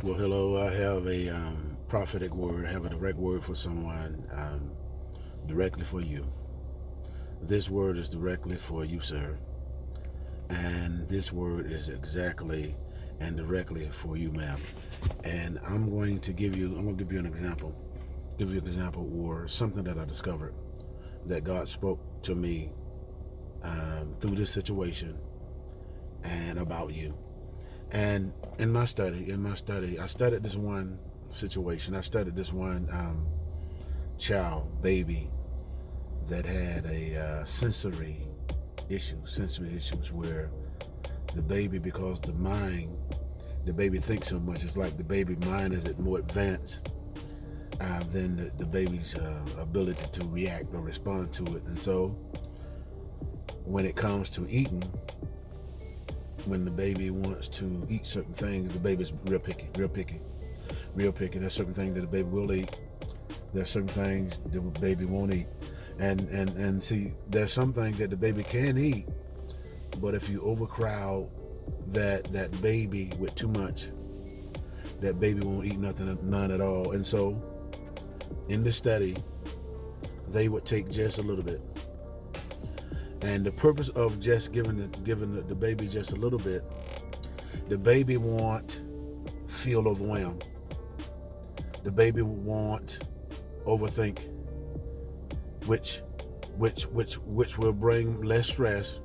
Well, hello. I have a prophetic word. I have a direct word for someone, directly for you. This word is directly for you, sir. And this word is exactly and directly for you, ma'am. And I'm going to give you an example. Give you an example or something that I discovered that God spoke to me through this situation and about you. And in my study, I studied this one situation. I studied this one baby that had a sensory issues where the baby, because the baby thinks so much. It's like the baby mind is more advanced than the baby's ability to react or respond to it. And so when it comes to eating, when the baby wants to eat certain things, the baby's real picky. There's certain things that the baby will eat. There's certain things the baby won't eat. And see, there's some things that the baby can eat, but if you overcrowd that baby with too much, that baby won't eat none at all. And so in the study, they would take just a little bit. And the purpose of just giving the baby just a little bit, the baby won't feel overwhelmed. The baby won't overthink, which will bring less stress,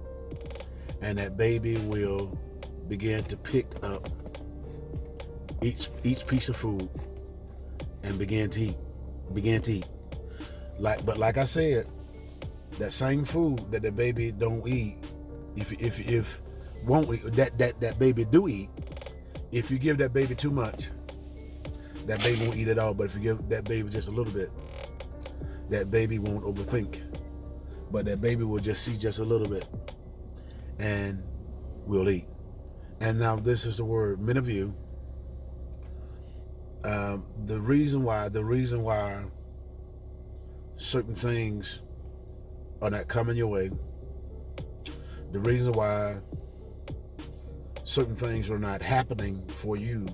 and that baby will begin to pick up each piece of food and begin to eat. But like I said, that same food that the baby don't eat, if won't eat, that baby do eat, if you give that baby too much, that baby won't eat at all. But if you give that baby just a little bit, that baby won't overthink, but that baby will just see just a little bit and will eat. And now this is the word. Many of you, the reason why certain things are not coming your way, the reason why certain things are not happening for you,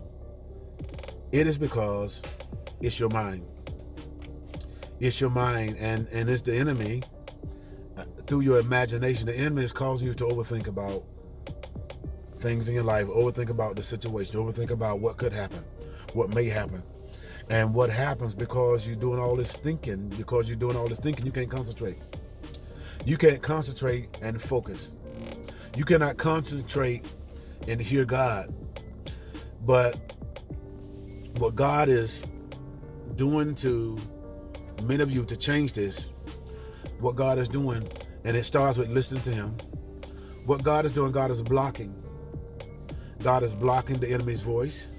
it is because it's your mind. It's your mind, and it's the enemy. Through your imagination, the enemy is causing you to overthink about things in your life, overthink about the situation, overthink about what could happen, what may happen. And what happens because you're doing all this thinking, you can't concentrate. You can't concentrate and focus. You cannot concentrate and hear God. But what God is doing to many of you to change this, what God is doing, and it starts with listening to Him. What God is doing, God is blocking. God is blocking the enemy's voice.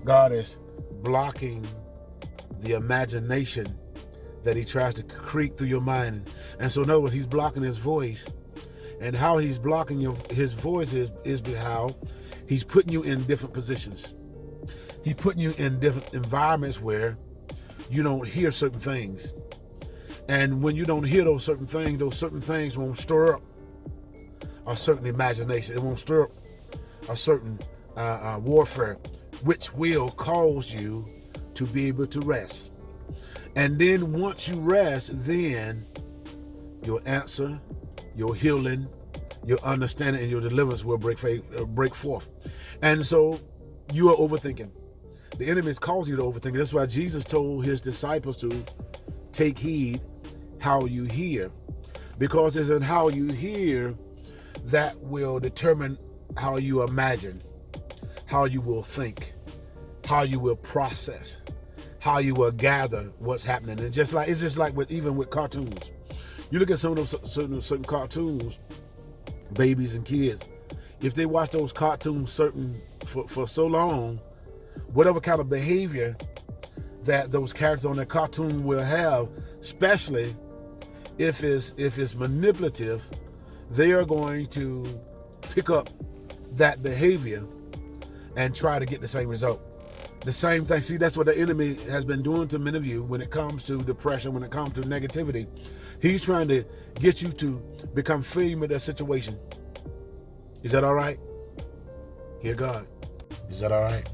God is blocking the imagination that he tries to create through your mind. And so in other words, he's blocking his voice. And how he's blocking his voice is how he's putting you in different positions. He's putting you in different environments where you don't hear certain things. And when you don't hear those certain things won't stir up a certain imagination. It won't stir up a certain warfare, which will cause you to be able to rest. And then once you rest, then your answer, your healing, your understanding, and your deliverance will break forth. And so you are overthinking. The enemy is causing you to overthink. That's why Jesus told his disciples to take heed how you hear, because it's in how you hear that will determine how you imagine, how you will think, how you will process, how you will gather what's happening. And it's just like even with cartoons. You look at some of those certain cartoons, babies and kids, if they watch those cartoons for so long, whatever kind of behavior that those characters on that cartoon will have, especially if it's manipulative, they are going to pick up that behavior and try to get the same result. The same thing. See, that's what the enemy has been doing to many of you when it comes to depression, when it comes to negativity. He's trying to get you to become familiar with that situation. Is that all right? Hear God. Is that all right?